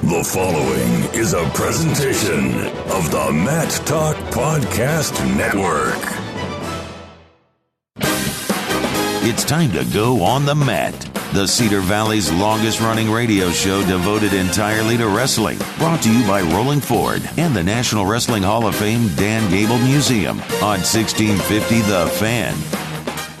The following is a presentation of the Mat Talk Podcast Network. It's time to go on the mat. The Cedar Valley's longest-running radio show devoted entirely to wrestling. Brought to you by Rolling Ford and the National Wrestling Hall of Fame Dan Gable Museum on 1650 The Fan.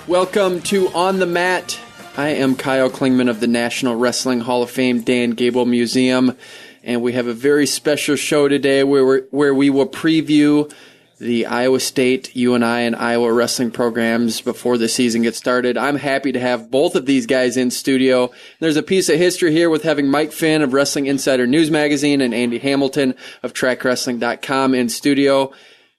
Welcome to On the Mat. I am Kyle Klingman of the National Wrestling Hall of Fame Dan Gable Museum, and we have a very special show today where we will preview the Iowa State, UNI, and Iowa wrestling programs before the season gets started. I'm happy to have both of these guys in studio. There's a piece of history here with having Mike Finn of Wrestling Insider News Magazine and Andy Hamilton of Trackwrestling.com in studio.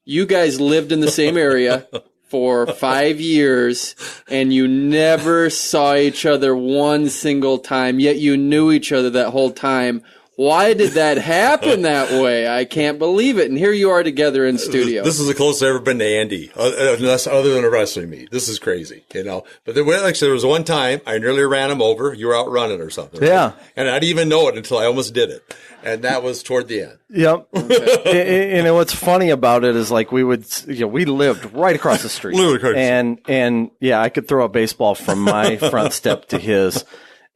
You guys lived in the same area for 5 years, and you never saw each other one single time, yet you knew each other that whole time. Why did that happen that way? I can't believe it. And here you are together in studio. This is the closest I've ever been to Andy, other than a wrestling meet. This is crazy, you know. But there was one time I nearly ran him over. You were out running or something. Right? Yeah. And I didn't even know it until I almost did it. And that was toward the end. Yep. And what's funny about it is like we lived right across the street. And yeah, I could throw a baseball from my front step to his.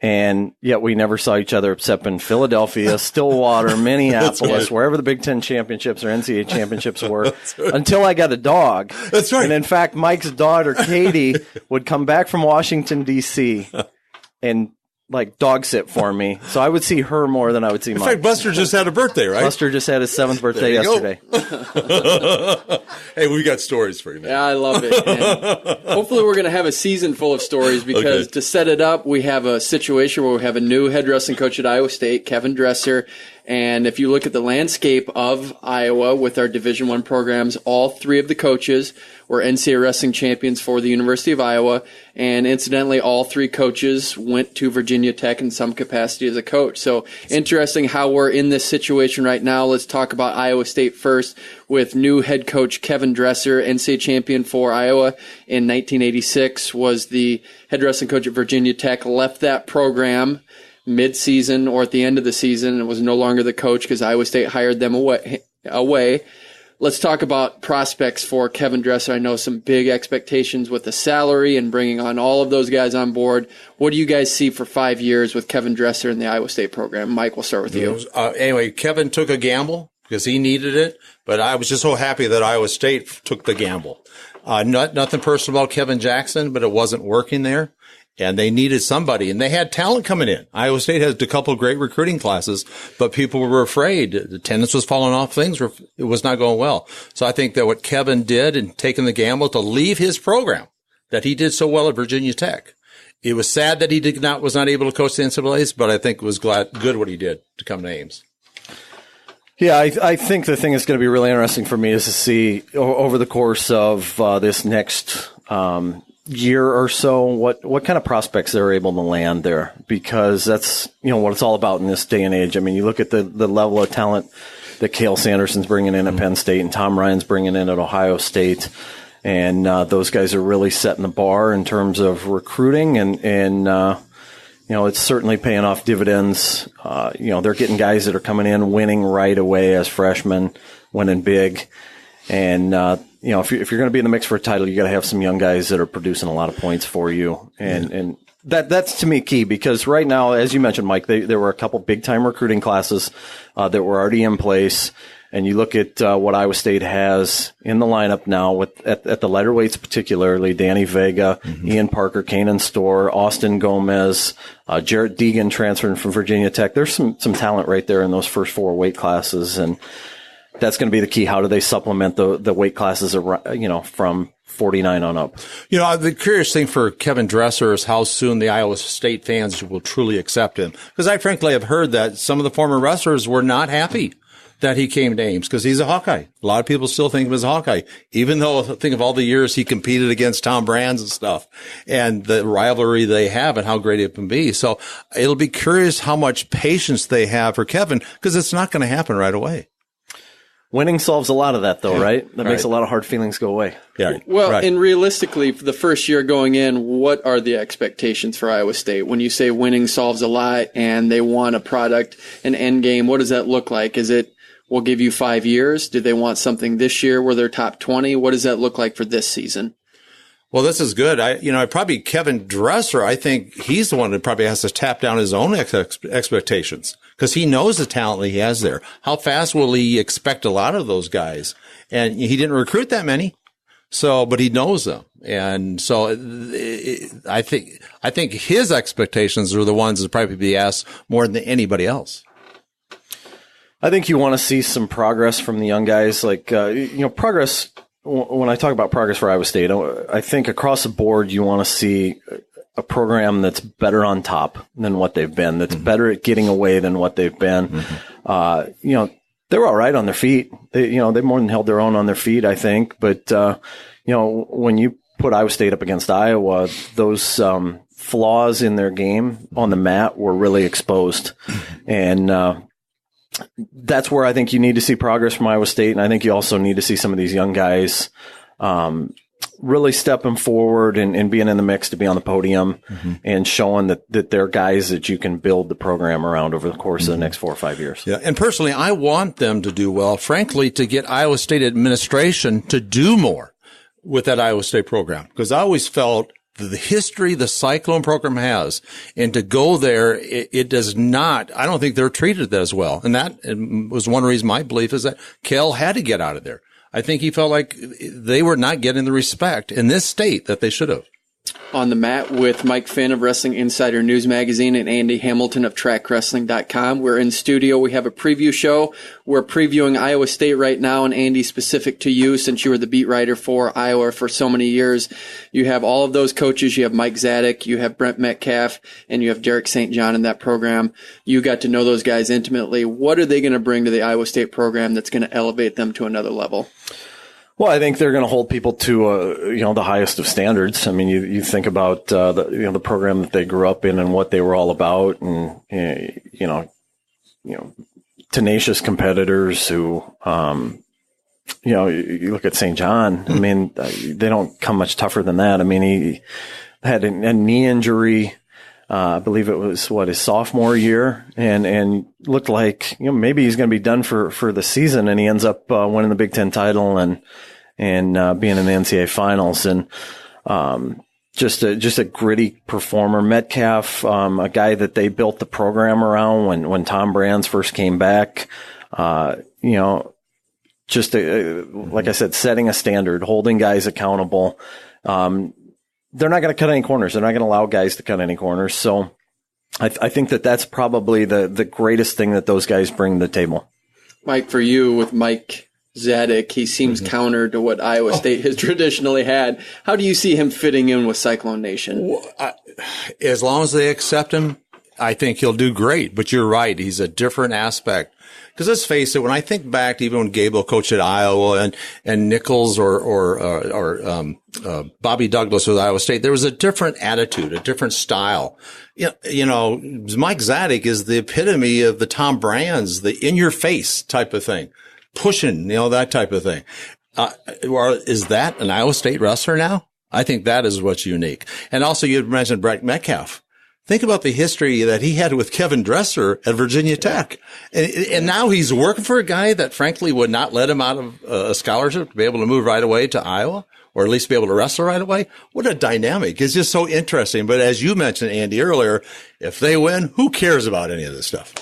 And yet we never saw each other except in Philadelphia, Stillwater, Minneapolis, right, wherever the Big Ten championships or NCAA championships were, right, until I got a dog. That's right. And in fact, Mike's daughter, Katie, would come back from Washington, D.C. and like dog sit for me. So I would see her more than I would see Mike. In fact, Buster just had a birthday, right? Buster just had his 7th birthday yesterday. Hey, we got stories for you, man. Yeah, I love it. And hopefully we're going to have a season full of stories because to set it up, we have a situation where we have a new head wrestling coach at Iowa State, Kevin Dresser. And if you look at the landscape of Iowa with our Division I programs, all three of the coaches were NCAA wrestling champions for the University of Iowa. And incidentally, all three coaches went to Virginia Tech in some capacity as a coach. So interesting how we're in this situation right now. Let's talk about Iowa State first with new head coach Kevin Dresser, NCAA champion for Iowa in 1986, was the head wrestling coach at Virginia Tech, left that program mid-season or at the end of the season and was no longer the coach because Iowa State hired them away. Let's talk about prospects for Kevin Dresser. I know some big expectations with the salary and bringing on all of those guys on board. What do you guys see for 5 years with Kevin Dresser in the Iowa State program? Mike, we'll start with you. Anyway, Kevin took a gamble because he needed it, but I was just so happy that Iowa State took the gamble. Nothing personal about Kevin Jackson, but it wasn't working there. And they needed somebody, and they had talent coming in. Iowa State has a couple of great recruiting classes, but people were afraid. The attendance was falling off. It was not going well. So I think that what Kevin did in taking the gamble to leave his program that he did so well at Virginia Tech, it was sad that he was not able to coach the NCAAs, but I think it was good what he did to come to Ames. Yeah, I think the thing that's going to be really interesting for me is to see over the course of this next year or so what kind of prospects they're able to land there, because that's what it's all about in this day and age. I mean, you look at the level of talent that Cale Sanderson's bringing in at Penn State and Tom Ryan's bringing in at Ohio State, and those guys are really setting the bar in terms of recruiting, and it's certainly paying off dividends. They're getting guys that are coming in winning right away as freshmen, winning big. And, if you're going to be in the mix for a title, you got to have some young guys that are producing a lot of points for you. And that's to me key, because right now, as you mentioned, Mike, there were a couple big time recruiting classes, that were already in place. And you look at, what Iowa State has in the lineup now at the lighter weights, particularly Danny Vega, Ian Parker, Kanan Storr, Austin Gomez, Jarrett Deegan transferring from Virginia Tech. There's some talent right there in those first 4 weight classes. And that's going to be the key. How do they supplement the weight classes, from 49 on up? The curious thing for Kevin Dresser is how soon the Iowa State fans will truly accept him. Because I frankly have heard that some of the former wrestlers were not happy that he came to Ames because he's a Hawkeye. A lot of people still think of him as a Hawkeye, even though think of all the years he competed against Tom Brands and stuff and the rivalry they have and how great it can be. So it'll be curious how much patience they have for Kevin, because it's not going to happen right away. Winning solves a lot of that, though, right? That makes a lot of hard feelings go away. Yeah. Well, and realistically, for the first year going in, what are the expectations for Iowa State? When you say winning solves a lot and they want a product, an end game, what does that look like? Is it, we'll give you 5 years? Do they want something this year where they're top 20? What does that look like for this season? Well, this is good. Probably Kevin Dresser, I think he's the one that probably has to tap down his own expectations because he knows the talent that he has there. How fast will he expect a lot of those guys? And he didn't recruit that many. But he knows them. And so I think his expectations are the ones that probably be asked more than anybody else. I think you want to see some progress from the young guys. Progress. When I talk about progress for Iowa State, I think across the board, you want to see a program that's better on top than what they've been, that's better at getting away than what they've been. They were all right on their feet. They more than held their own on their feet, I think. But, when you put Iowa State up against Iowa, those flaws in their game on the mat were really exposed. And that's where I think you need to see progress from Iowa State. And I think you also need to see some of these young guys really stepping forward and being in the mix to be on the podium and showing that they're guys that you can build the program around over the course of the next 4 or 5 years. Yeah. And personally, I want them to do well, frankly, to get Iowa State administration to do more with that Iowa State program. Because I always felt the history the Cyclone program has, and to go there, it does not, I don't think they're treated as well. And that was one reason my belief is that Kell had to get out of there. I think he felt like they were not getting the respect in this state that they should have. On the mat with Mike Finn of Wrestling Insider News Magazine and Andy Hamilton of Trackwrestling.com. We're in studio. We have a preview show. We're previewing Iowa State right now, and Andy, specific to you, since you were the beat writer for Iowa for so many years, you have all of those coaches. You have Mike Zadek, you have Brent Metcalf, and you have Derek St. John in that program. You got to know those guys intimately. What are they going to bring to the Iowa State program that's going to elevate them to another level? Well, I think they're going to hold people to, the highest of standards. I mean, you think about, the program that they grew up in and what they were all about, and, tenacious competitors who, you look at St. John. I mean, they don't come much tougher than that. I mean, he had a knee injury. I believe it was his sophomore year, and looked like, maybe he's going to be done for the season, and he ends up winning the Big Ten title and being in the NCAA finals, and just a gritty performer. Metcalf, a guy that they built the program around when Tom Brands first came back. Like I said, setting a standard, holding guys accountable. They're not going to cut any corners. They're not going to allow guys to cut any corners. So I think that's probably the greatest thing that those guys bring to the table. Mike, for you, with Mike Zadek, he seems counter to what Iowa State has traditionally had. How do you see him fitting in with Cyclone Nation? Well, as long as they accept him, I think he'll do great. But you're right. He's a different aspect. Because let's face it, when I think back to even when Gable coached at Iowa and Nichols or Bobby Douglas with Iowa State, there was a different attitude, a different style. Mike Zadek is the epitome of the Tom Brands, the in your face type of thing, pushing, that type of thing. Is that an Iowa State wrestler now? I think that is what's unique. And also you mentioned Brent Metcalf. Think about the history that he had with Kevin Dresser at Virginia Tech. And now he's working for a guy that frankly would not let him out of a scholarship to be able to move right away to Iowa, or at least be able to wrestle right away. What a dynamic. It's just so interesting. But as you mentioned, Andy, earlier, if they win, who cares about any of this stuff?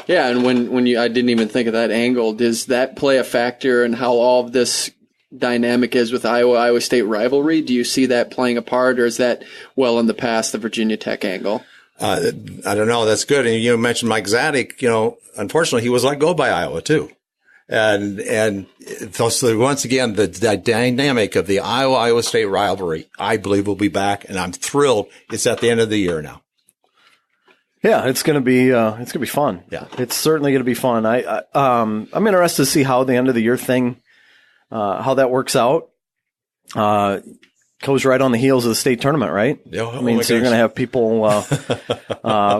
Yeah. And I didn't even think of that angle. Does that play a factor in how all of this dynamic is with Iowa State rivalry? Do you see that playing a part, or is that well in the past, the Virginia Tech angle? I don't know. That's good. And you mentioned Mike Zadek. Unfortunately, he was let go by Iowa too. And so once again, the dynamic of the Iowa State rivalry, I believe, will be back, and I'm thrilled. It's at the end of the year now. Yeah, it's going to be fun. Yeah, it's certainly going to be fun. I'm interested to see how the end of the year thing, how that works out. goes right on the heels of the state tournament, right? Oh, I mean, so you're going to have people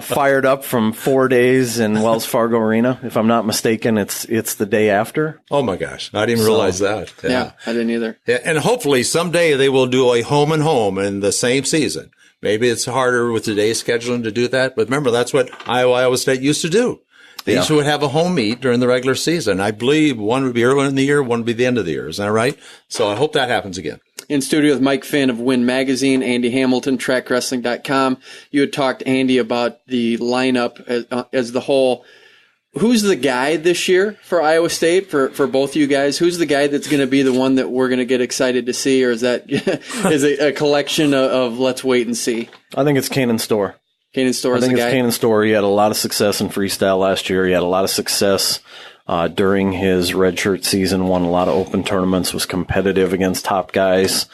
fired up from 4 days in Wells Fargo Arena. If I'm not mistaken, it's the day after. Oh my gosh, I didn't realize that. Yeah, I didn't either. Yeah, and hopefully someday they will do a home and home in the same season. Maybe it's harder with today's scheduling to do that, but remember that's what Iowa State used to do. They used to have a home meet during the regular season. I believe one would be early in the year, one would be the end of the year. Is that right? So I hope that happens again. In studio with Mike Finn of W.I.N Magazine, Andy Hamilton, Trackwrestling.com. You had talked, Andy, about the lineup as the whole. Who's the guy this year for Iowa State, for both of you guys? Who's the guy that's going to be the one that we're going to get excited to see, or is it a collection of let's wait and see? I think it's Kanan Storr. Kanan Storr is the guy? I think it's Kanan Storr. He had a lot of success in freestyle last year. He had a lot of success during his redshirt season, won a lot of open tournaments, was competitive against top guys.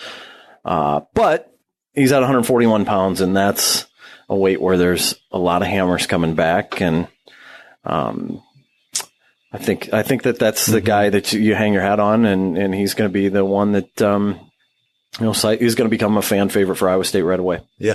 But he's at 141 pounds, and that's a weight where there's a lot of hammers coming back. And I think that's the guy that you hang your hat on, and he's going to be the one that he's going to become a fan favorite for Iowa State right away. Yeah.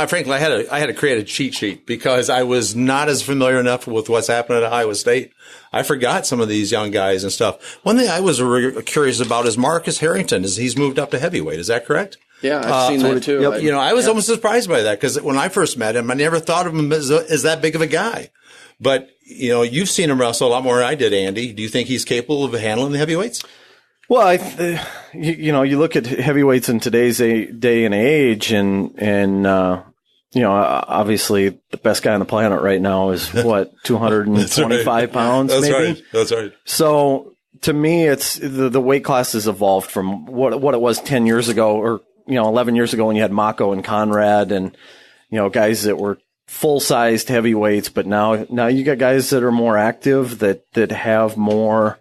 Frankly, I had to create a cheat sheet because I was not as familiar enough with what's happening at Iowa State. I forgot some of these young guys and stuff. One thing I was curious about is Marcus Harrington. He's moved up to heavyweight. Is that correct? Yeah, I've seen that too. Yep. I was almost surprised by that because when I first met him, I never thought of him as that big of a guy. But, you've seen him wrestle a lot more than I did, Andy. Do you think he's capable of handling the heavyweights? Well, you look at heavyweights in today's day and age, and obviously the best guy on the planet right now is 225 pounds, That's maybe. Right. That's right. So to me, it's the weight class has evolved from what it was 10 years ago, or 11 years ago when you had Mako and Conrad, and guys that were full-sized heavyweights. But now you got guys that are more active, that have more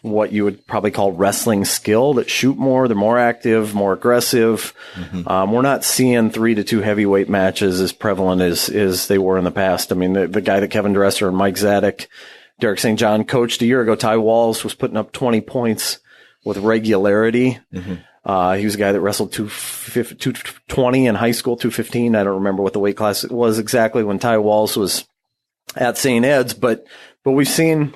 what you would probably call wrestling skill, that shoot more, they're more active, more aggressive. Mm-hmm. We're not seeing 3-2 heavyweight matches as prevalent as they were in the past. I mean, the guy that Kevin Dresser and Mike Zadek, Derek St. John coached a year ago, Ty Walls, was putting up 20 points with regularity. Mm-hmm. He was a guy that wrestled 220 in high school, 215. I don't remember what the weight class it was exactly when Ty Walls was at St. Ed's, but we've seen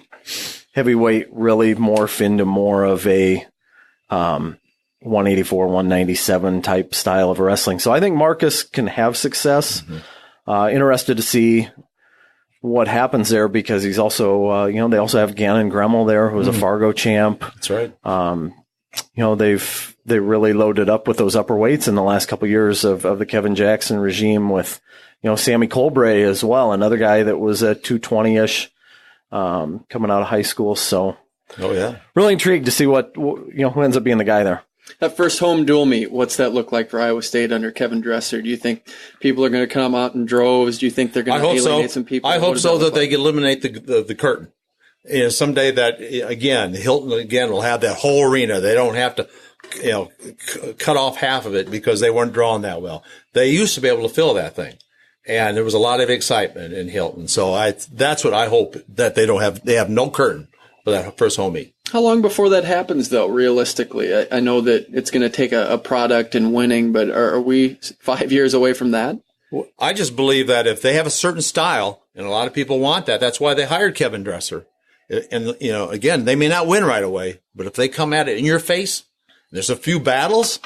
heavyweight really morph into more of a 184, 197 type style of wrestling. So I think Marcus can have success. Mm-hmm. Interested to see what happens there, because he's also, they also have Gannon Gremmel there, who was a Fargo champ. That's right. They really loaded up with those upper weights in the last couple of years of the Kevin Jackson regime with, Sammy Colbray as well, another guy that was at 220-ish. Coming out of high school. So, really intrigued to see who ends up being the guy there. That first home dual meet, what's that look like for Iowa State under Kevin Dresser? Do you think people are going to come out in droves? Do you think they're going to alienate some people? I hope so, that they can eliminate the curtain. Someday that, Hilton will have that whole arena. They don't have to, cut off half of it because they weren't drawn that well. They used to be able to fill that thing. And there was a lot of excitement in Hilton. So that's what I hope, that they have no curtain for that first home meet. How long before that happens, though, realistically? I know that it's going to take a product and winning, but are we 5 years away from that? Well, I just believe that if they have a certain style, and a lot of people want that, that's why they hired Kevin Dresser. And, again, they may not win right away, but if they come at it in your face, there's a few battles,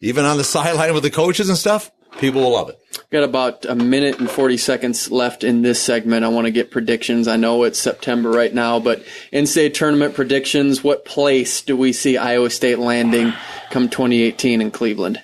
even on the sideline with the coaches and stuff, people will love it. Got about a minute and 40 seconds left in this segment. I want to get predictions. I know it's September right now, but in-state tournament predictions, what place do we see Iowa State landing come 2018 in Cleveland?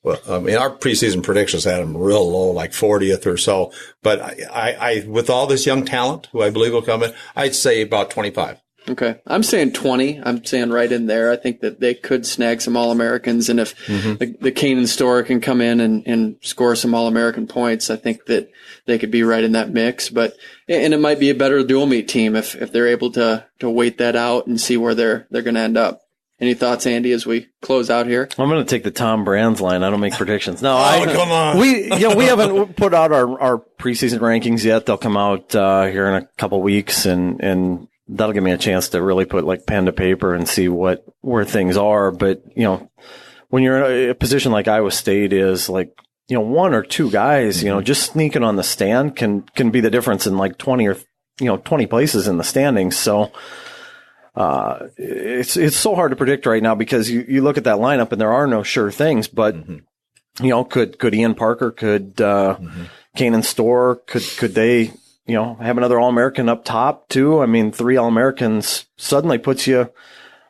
Well, our preseason predictions had them real low, like 40th or so. But I with all this young talent who I believe will come in, I'd say about 25. Okay. I'm saying 20. I'm saying right in there. I think that they could snag some All-Americans. And if the Kanan Storr can come in and score some All-American points, I think that they could be right in that mix. And it might be a better dual meet team if they're able to wait that out and see where they're going to end up. Any thoughts, Andy, as we close out here? I'm going to take the Tom Brands line. I don't make predictions. No, come on. We haven't put out our preseason rankings yet. They'll come out here in a couple weeks, and that'll give me a chance to really put like pen to paper and see where things are. But when you're in a position like Iowa State is, like, one or two guys, just sneaking on the stand can be the difference in like 20 places in the standings. So, it's so hard to predict right now because you look at that lineup and there are no sure things, but, could Ian Parker, could, Kanan Storr, could they, have another All-American up top too? I mean, 3 All-Americans suddenly puts you,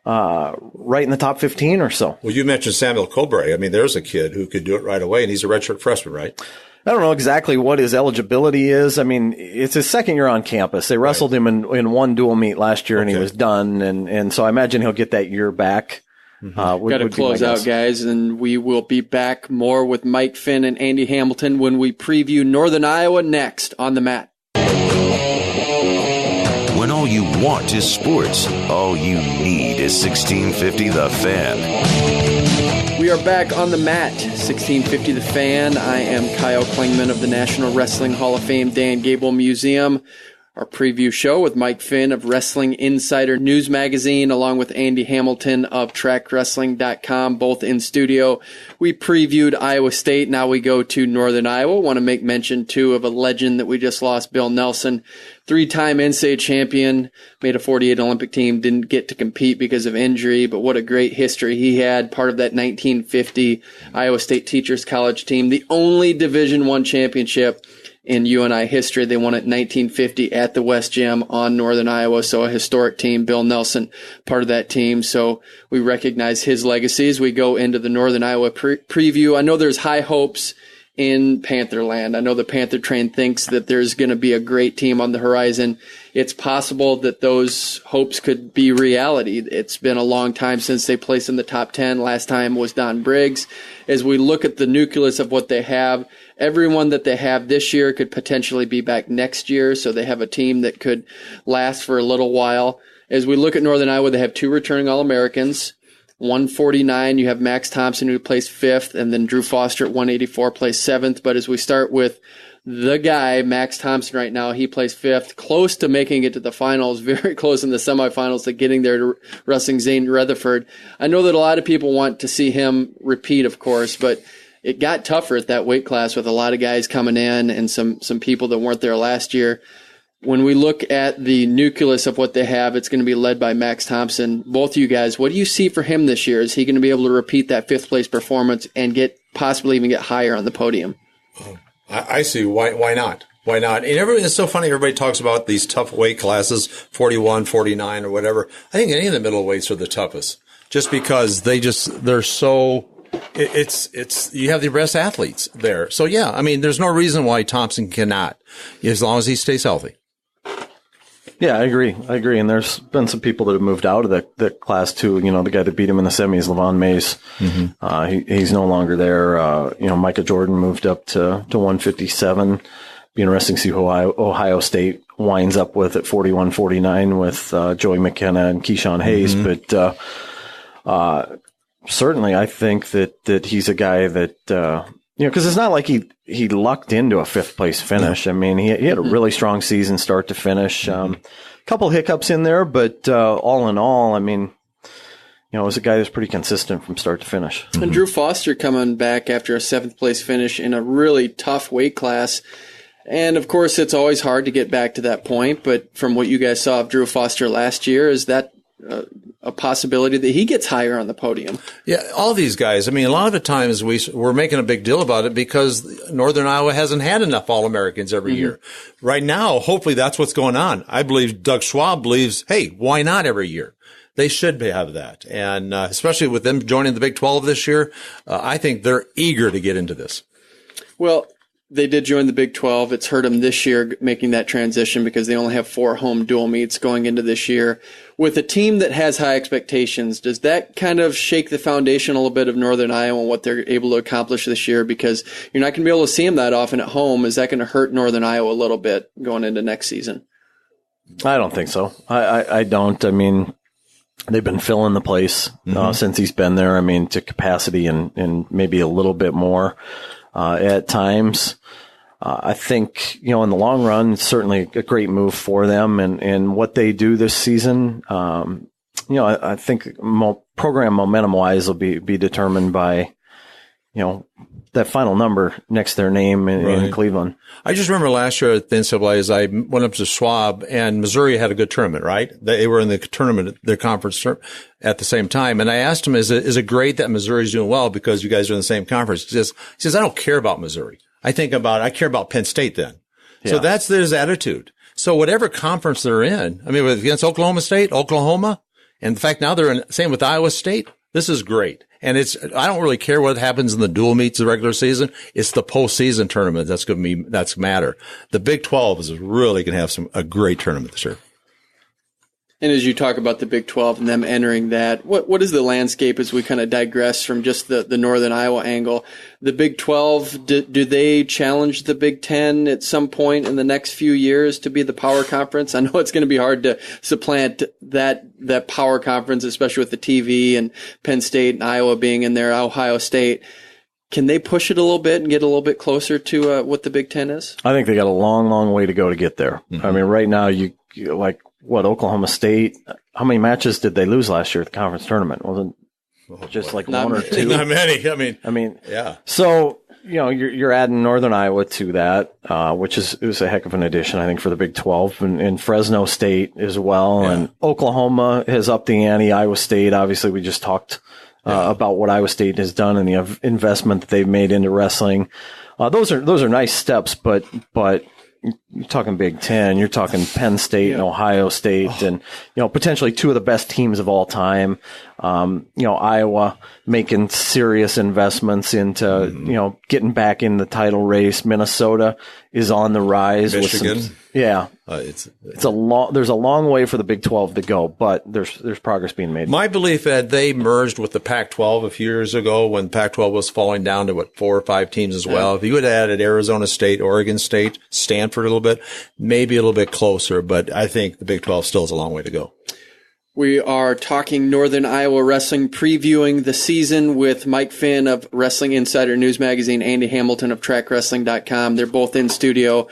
right in the top 15 or so. Well, you mentioned Samuel Cobre. I mean, there's a kid who could do it right away, and he's a redshirt freshman, right? I don't know exactly what his eligibility is. I mean, it's his second year on campus. They wrestled him in one dual meet last year, and he was done. And so I imagine he'll get that year back. Got to close out, guys, and we will be back more with Mike Finn and Andy Hamilton when we preview Northern Iowa next on the mat. When all you want is sports, all you need is 1650 The Fan. We are back on the mat, 1650 The Fan. I am Kyle Klingman of the National Wrestling Hall of Fame Dan Gable Museum. Our preview show with Mike Finn of Wrestling Insider News Magazine, along with Andy Hamilton of Trackwrestling.com, both in studio. We previewed Iowa State. Now we go to Northern Iowa. Want to make mention, too, of a legend that we just lost, Bill Nelson, 3-time NCAA champion, made a 48 Olympic team, didn't get to compete because of injury, but what a great history he had, part of that 1950 Iowa State Teachers College team, the only Division I championship in UNI history. They won it in 1950 at the West Gym on Northern Iowa. So a historic team. Bill Nelson, part of that team. So we recognize his legacy as we go into the Northern Iowa preview. I know there's high hopes in Pantherland. I know the Panther Train thinks that there's going to be a great team on the horizon. It's possible that those hopes could be reality. It's been a long time since they placed in the top 10. Last time was Don Briggs. As we look at the nucleus of what they have, everyone that they have this year could potentially be back next year, so they have a team that could last for a little while. As we look at Northern Iowa, they have 2 returning All-Americans. 149, you have Max Thompson, who placed 5th, and then Drew Foster at 184 placed 7th. But as we start with the guy, Max Thompson, right now, he placed 5th, close to making it to the finals, very close in the semifinals to getting there to wrestling Zane Rutherford. I know that a lot of people want to see him repeat, of course, but it got tougher at that weight class with a lot of guys coming in and some people that weren't there last year. When we look at the nucleus of what they have, it's going to be led by Max Thompson. Both of you guys, what do you see for him this year? Is he going to be able to repeat that 5th place performance and possibly even get higher on the podium? I see. Why not? Why not? And it's so funny. Everybody talks about these tough weight classes, 41, 49 or whatever. I think any of the middleweights are the toughest just because they're so, you have the best athletes there. So yeah, I mean, there's no reason why Thompson cannot, as long as he stays healthy. Yeah, I agree. And there's been some people that have moved out of the class too. The guy that beat him in the semis, Levon Mays, he's no longer there. Micah Jordan moved up to 157. Be interesting to see who Ohio State winds up with at 41-49 with Joey McKenna and Keyshawn Hayes. But certainly I think that he's a guy that because it's not like he lucked into a 5th place finish. I mean, he had a really strong season start to finish. Couple hiccups in there, but all in all, I mean, it was a guy that's pretty consistent from start to finish. And Drew Foster coming back after a 7th place finish in a really tough weight class. And of course, it's always hard to get back to that point. But from what you guys saw of Drew Foster last year, is that a possibility that he gets higher on the podium? Yeah, all these guys. I mean, a lot of the times we're making a big deal about it because Northern Iowa hasn't had enough All-Americans every year. Right now, hopefully that's what's going on. I believe Doug Schwab believes, hey, why not every year? They should have that. And especially with them joining the Big 12 this year, I think they're eager to get into this. Well, they did join the Big 12. It's hurt them this year making that transition because they only have 4 home dual meets going into this year. With a team that has high expectations, does that kind of shake the foundation a little bit of Northern Iowa and what they're able to accomplish this year? Because you're not going to be able to see them that often at home. Is that going to hurt Northern Iowa a little bit going into next season? I don't think so. I don't. I mean, they've been filling the place since he's been there. I mean, to capacity and maybe a little bit more at times. I think, in the long run, it's certainly a great move for them and what they do this season. I think program momentum wise will be determined by, that final number next to their name in Cleveland. I just remember last year at the NCAAs, I went up to Schwab and Missouri had a good tournament, right? They were in the tournament, their conference at the same time. And I asked him, is it great that Missouri's doing well because you guys are in the same conference? He says, I don't care about Missouri. I care about Penn State then. Yeah. So that's his attitude. So whatever conference they're in, I mean, against Oklahoma State, Oklahoma, and in fact, now same with Iowa State. This is great. And I don't really care what happens in the dual meets of the regular season. It's the postseason tournament that's matter. The Big 12 is really going to have a great tournament this year. And as you talk about the Big 12 and them entering that, what is the landscape as we kind of digress from just the Northern Iowa angle? The Big 12, do they challenge the Big 10 at some point in the next few years to be the power conference? I know it's going to be hard to supplant that power conference, especially with the TV and Penn State and Iowa being in there, Ohio State. Can they push it a little bit and get a little bit closer to what the Big 10 is? I think they got a long, long way to go to get there. Mm-hmm. I mean, right now, you like, Oklahoma State, how many matches did they lose last year at the conference tournament? Wasn't just like one or two? Not many. I mean, yeah. So, you're adding Northern Iowa to that, which is a heck of an addition, I think, for the Big 12 and Fresno State as well. Yeah. And Oklahoma has upped the ante. Iowa State, obviously, we just talked about what Iowa State has done and the investment that they've made into wrestling. Those are nice steps, but you're talking Big 10, you're talking Penn State and Ohio State and, potentially two of the best teams of all time. Iowa making serious investments into, getting back in the title race. Minnesota is on the rise. Michigan. There's a long way for the Big 12 to go, but there's progress being made. My belief that they merged with the Pac-12 a few years ago when Pac-12 was falling down to 4 or 5 teams as well. If you would have added Arizona State, Oregon State, Stanford a little bit, maybe a little bit closer, but I think the Big 12 still has a long way to go. We are talking Northern Iowa Wrestling, previewing the season with Mike Finn of Wrestling Insider News Magazine, Andy Hamilton of Trackwrestling.com. They're both in studio.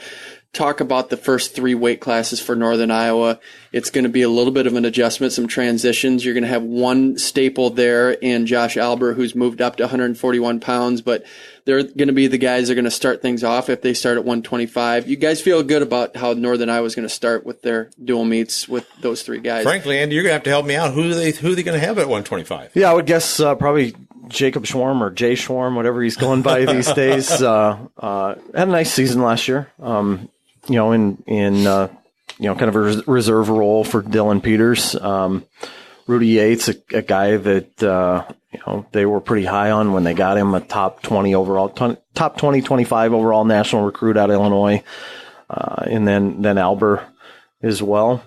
Talk about the first 3 weight classes for Northern Iowa. It's going to be a little bit of an adjustment, some transitions. You're going to have one staple there in Josh Alber, who's moved up to 141 pounds, but they're going to be the guys that are going to start things off if they start at 125. You guys feel good about how Northern Iowa is going to start with their dual meets with those 3 guys? Frankly, Andy, you're going to have to help me out. Who are they going to have at 125? Yeah, I would guess probably Jacob Schwarm or Jay Schwarm, whatever he's going by these days. Had a nice season last year. In kind of a reserve role for Dylan Peters. Rudy Yates, a guy that, they were pretty high on when they got him, a top 20 overall, top 20, 25 overall national recruit out of Illinois. And then Alber as well.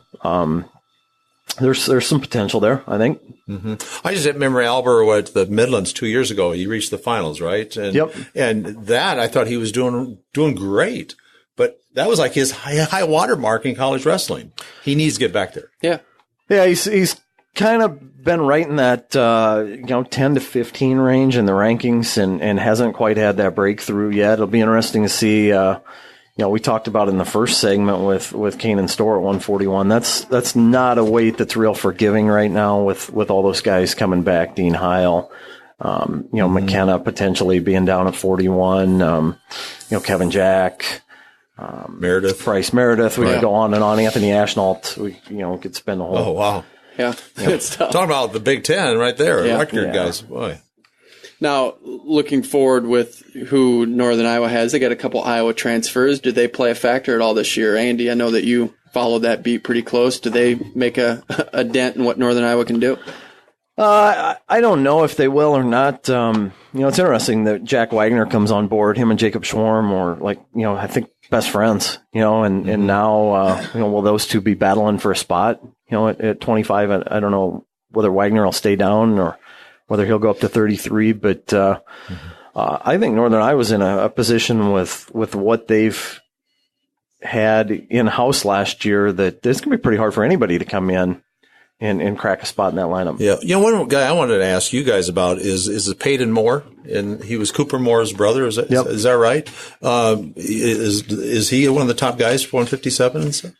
There's some potential there, I think. Mm-hmm. I just remember Alber at the Midlands 2 years ago. He reached the finals, right? And, yep. And that I thought he was doing great. But that was like his high water mark in college wrestling. He needs to get back there. Yeah. Yeah, he's kind of been right in that 10 to 15 range in the rankings and hasn't quite had that breakthrough yet. It'll be interesting to see. We talked about in the first segment with Kanan Storr at 141. That's not a weight that's real forgiving right now with all those guys coming back. Dean Heil, McKenna potentially being down at 41. Kevin Jack. Bryce Meredith. We could go on and on. Anthony Ashnault. We could spend the whole. Oh wow. Yeah, it's tough. Talking about the Big 10 right there. Yeah. Record guys. Boy. Now, looking forward with who Northern Iowa has, they got a couple Iowa transfers. Did they play a factor at all this year? Andy, I know that you followed that beat pretty close. Do they make a dent in what Northern Iowa can do? I don't know if they will or not. It's interesting that Jack Wagner comes on board. Him and Jacob Schwarm, or I think best friends. And now will those two be battling for a spot? At 25, I don't know whether Wagner will stay down or whether he'll go up to 33. But I think Northern Iowa's in a position with what they've had in house last year that it's going to be pretty hard for anybody to come in and crack a spot in that lineup. Yeah. One guy I wanted to ask you guys about is Peyton Moore, and he was Cooper Moore's brother. Is that right? Is he one of the top guys for 157 and stuff?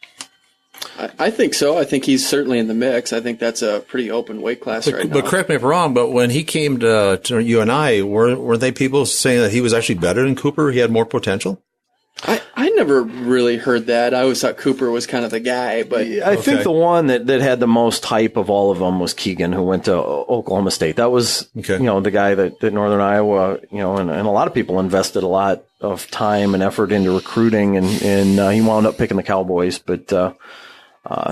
I think so. I think he's certainly in the mix. I think that's a pretty open weight class right now. But correct me if I'm wrong, but when he came to you and I, were they people saying that he was actually better than Cooper? He had more potential? I never really heard that. I always thought Cooper was kind of the guy, but I think the one that had the most hype of all of them was Keegan, who went to Oklahoma State. That was, the guy that Northern Iowa, and a lot of people invested a lot of time and effort into recruiting, and he wound up picking the Cowboys. But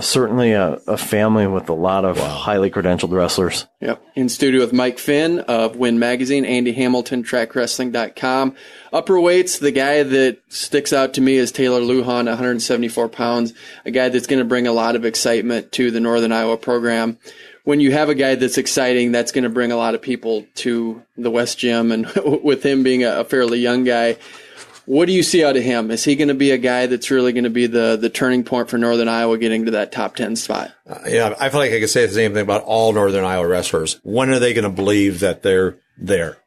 certainly a family with a lot of highly credentialed wrestlers. Yep. In studio with Mike Finn of W.I.N magazine, Andy Hamilton, Trackwrestling.com. Upper weights, the guy that sticks out to me is Taylor Lujan, 174 pounds, a guy that's going to bring a lot of excitement to the Northern Iowa program. When you have a guy that's exciting, that's going to bring a lot of people to the West Gym, and with him being a fairly young guy, what do you see out of him? Is he going to be a guy that's really going to be the turning point for Northern Iowa getting to that top 10 spot? I feel like I could say the same thing about all Northern Iowa wrestlers. When are they going to believe that they're there,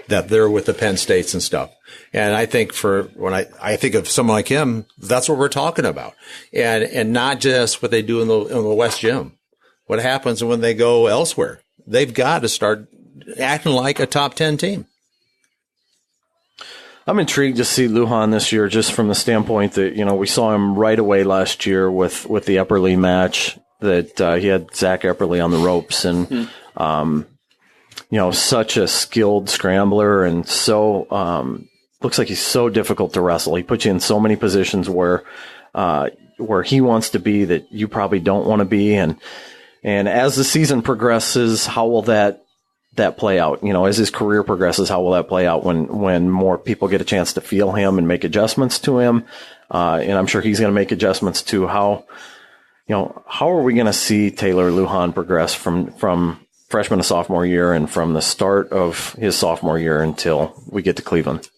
that they're with the Penn States and stuff? And I think when I think of someone like him, that's what we're talking about. And not just what they do in the West Gym. What happens when they go elsewhere? They've got to start acting like a top 10 team. I'm intrigued to see Lujan this year, just from the standpoint that, we saw him right away last year with the Epperly match, that he had Zach Epperly on the ropes, and, such a skilled scrambler, and so, looks like he's so difficult to wrestle. He puts you in so many positions where he wants to be that you probably don't want to be. And as the season progresses, how will that play out? As his career progresses, how will that play out when more people get a chance to feel him and make adjustments to him? And I'm sure he's going to make adjustments to how are we going to see Taylor Lujan progress from freshman to sophomore year, and from the start of his sophomore year until we get to Cleveland?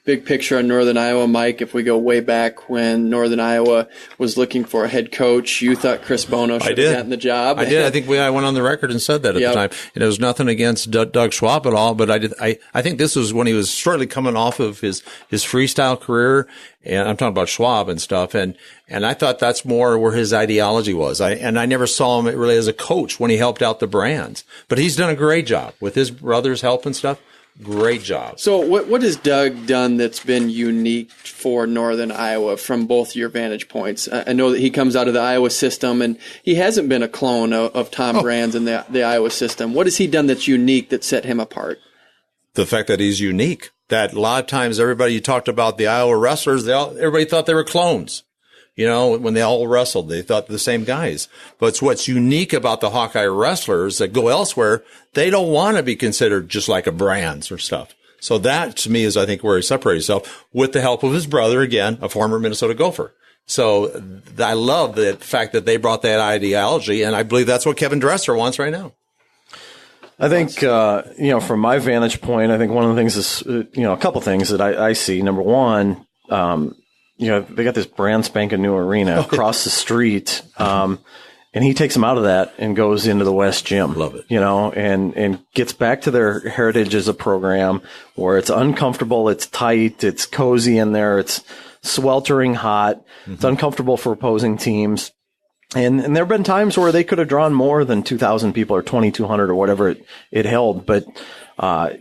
Big picture on Northern Iowa, Mike. If we go way back when Northern Iowa was looking for a head coach, you thought Chris Bono should have gotten the job. I did. I think I went on the record and said that at the time. And it was nothing against Doug Schwab at all, but I think this was when he was shortly coming off of his freestyle career. And I'm talking about Schwab and stuff. And I thought that's more where his ideology was. I never saw him really as a coach when he helped out the brands, but he's done a great job with his brother's help and stuff. Great job. So what has Doug done that's been unique for Northern Iowa from both your vantage points? I know that he comes out of the Iowa system, and he hasn't been a clone of Tom Brands in the Iowa system. What has he done that's unique that set him apart? The fact that he's unique. That a lot of times you talked about the Iowa wrestlers, everybody thought they were clones. When they all wrestled, they thought the same guys. But what's unique about the Hawkeye wrestlers that go elsewhere, they don't want to be considered just like a Brands or stuff. So that, to me, is, I think, where he separated himself, with the help of his brother, again, a former Minnesota Gopher. So I love the fact that they brought that ideology, and I believe that's what Kevin Dresser wants right now. I think, from my vantage point, I think one of the things is, a couple things that I see. Number one, they got this brand spanking new arena across the street. And he takes them out of that and goes into the West Gym. Love it. And gets back to their heritage as a program where it's uncomfortable, it's tight, it's cozy in there, it's sweltering hot, it's uncomfortable for opposing teams. And there have been times where they could have drawn more than 2,000 people or 2,200 or whatever it held. But I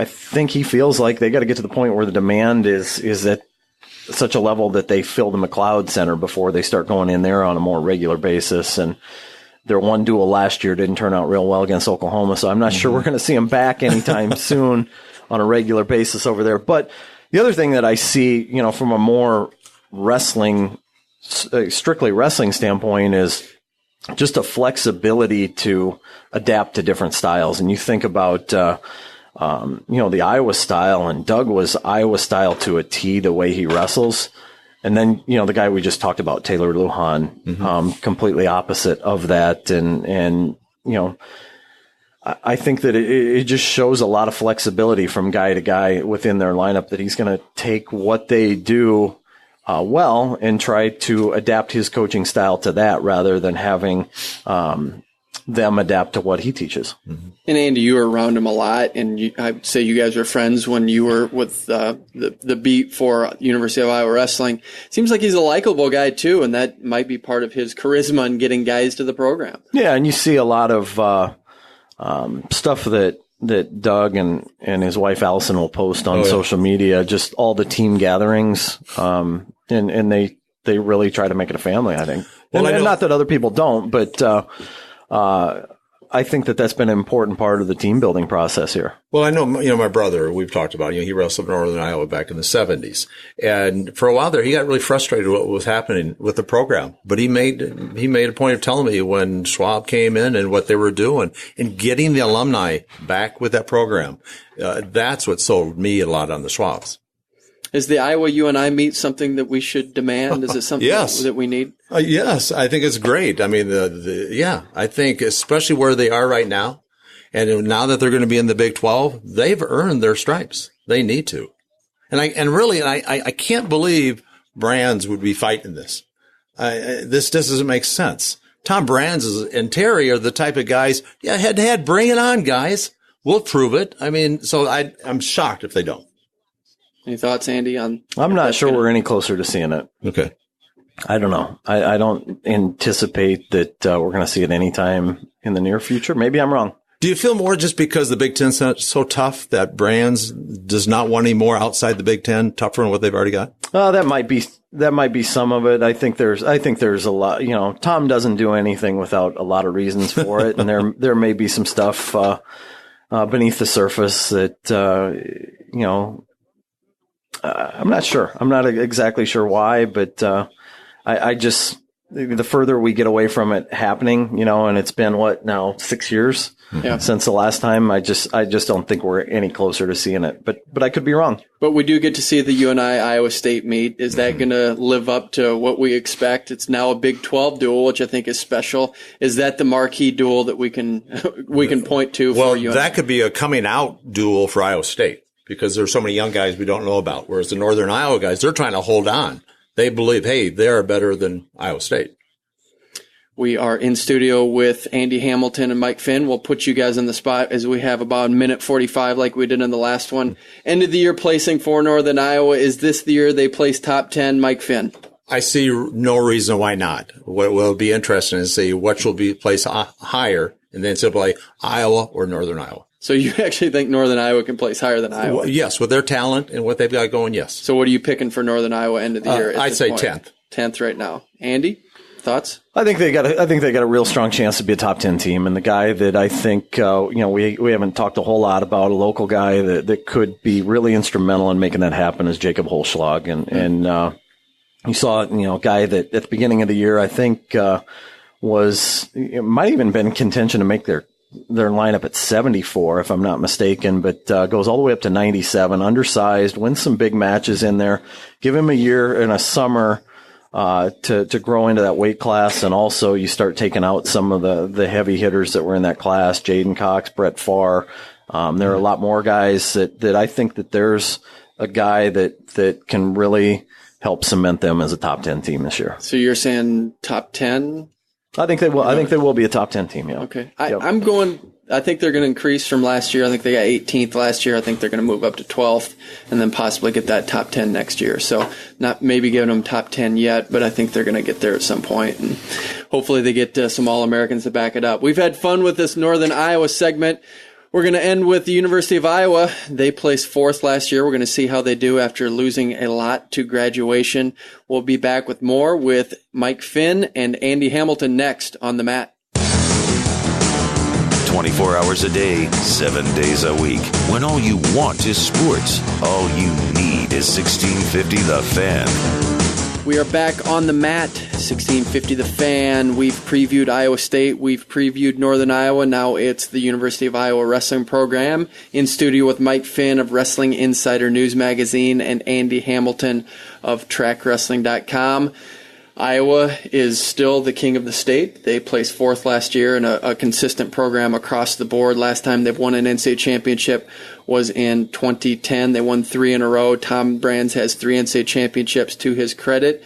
think he feels like they got to get to the point where the demand is at such a level that they fill the McLeod Center before they start going in there on a more regular basis. And their one duel last year didn't turn out real well against Oklahoma, so I'm not sure we're going to see them back anytime soon on a regular basis over there. But the other thing that I see, from a more strictly wrestling standpoint, is just a flexibility to adapt to different styles. And you think about, the Iowa style, and Doug was Iowa style to a T, the way he wrestles. And then, the guy we just talked about, Taylor Lujan, completely opposite of that. And I think that it just shows a lot of flexibility from guy to guy within their lineup, that he's going to take what they do well and try to adapt his coaching style to that, rather than having, them adapt to what he teaches. And Andy, you were around him a lot, and I'd say you guys were friends when you were with the beat for University of Iowa Wrestling. Seems like he's a likable guy too, and that might be part of his charisma in getting guys to the program. Yeah, and you see a lot of stuff that Doug and his wife Allison will post on social media, just all the team gatherings, and they really try to make it a family, I think. Well, and not that other people don't, but I think that's been an important part of the team building process here. Well, I know, my brother, we've talked about, he wrestled in Northern Iowa back in the 70s. And for a while there, he got really frustrated with what was happening with the program. But he made a point of telling me when Schwab came in and what they were doing and getting the alumni back with that program. That's what sold me a lot on the Schwabs. Is the Iowa UNI meet something that we should demand? Is it something that we need? Yes, I think it's great. I mean, I think especially where they are right now, and now that they're going to be in the Big 12, they've earned their stripes. They need to. And I can't believe Brands would be fighting this. This doesn't make sense. Tom Brands and Terry are the type of guys, head to head, bring it on, guys. We'll prove it. I mean, so I'm shocked if they don't. Any thoughts, Andy, on? I'm not sure we're any closer to seeing it. Okay. I don't know. I don't anticipate that we're going to see it anytime in the near future. Maybe I'm wrong. Do you feel more just because the Big Ten's so tough that Brands does not want any more outside the Big Ten, tougher than what they've already got? That might be some of it. I think there's a lot. Tom doesn't do anything without a lot of reasons for it, and there may be some stuff beneath the surface that I'm not sure. I'm not exactly sure why, but I just, the further we get away from it happening, and it's been 6 years since the last time. I just don't think we're any closer to seeing it. But I could be wrong. But we do get to see the UNI Iowa State meet. Is that going to live up to what we expect? It's now a Big 12 duel, which I think is special. Is that the marquee duel that we can point to? Well, for UNI? That could be a coming out duel for Iowa State, because there's so many young guys we don't know about. Whereas the Northern Iowa guys, they're trying to hold on. They believe, hey, they're better than Iowa State. We are in studio with Andy Hamilton and Mike Finn. We'll put you guys on the spot as we have about a minute 45 like we did in the last one. End of the year placing for Northern Iowa. Is this the year they place top 10, Mike Finn? I see no reason why not. What will be interesting is to see what will be placed higher, and then simply Iowa or Northern Iowa. So you actually think Northern Iowa can place higher than Iowa? Well, yes, with their talent and what they've got going, yes. So what are you picking for Northern Iowa end of the year? I'd say 10th. 10th right now. Andy, thoughts? I think they got a real strong chance to be a top 10 team. And the guy that I think, we haven't talked a whole lot about, a local guy that could be really instrumental in making that happen is Jacob Holschlag. And you saw, a guy that at the beginning of the year, I think, might even been in contention to make their lineup at 74, if I'm not mistaken, but goes all the way up to 97, undersized, wins some big matches in there. Give him a year and a summer to grow into that weight class, and also you start taking out some of the heavy hitters that were in that class, Jaden Cox, Brett Farr. There are a lot more guys that I think that there's a guy that can really help cement them as a top 10 team this year. So you're saying top 10? I think they will. I think they will be a top 10 team. Yeah. Okay. I think they're going to increase from last year. I think they got 18th last year. I think they're going to move up to 12th and then possibly get that top 10 next year. So not maybe giving them top 10 yet, but I think they're going to get there at some point. And hopefully they get some All-Americans to back it up. We've had fun with this Northern Iowa segment. We're going to end with the University of Iowa. They placed 4th last year. We're going to see how they do after losing a lot to graduation. We'll be back with more with Mike Finn and Andy Hamilton next on the mat. 24 hours a day, 7 days a week. When all you want is sports, all you need is 1650 The Fan. We are back on the mat, 1650 The Fan. We've previewed Iowa State. We've previewed Northern Iowa. Now it's the University of Iowa wrestling program. In studio with Mike Finn of Wrestling Insider News Magazine and Andy Hamilton of Trackwrestling.com. Iowa is still the king of the state. They placed 4th last year in a consistent program across the board. Last time they've won an NCAA championship was in 2010. They won 3 in a row. Tom Brands has 3 NCAA championships to his credit.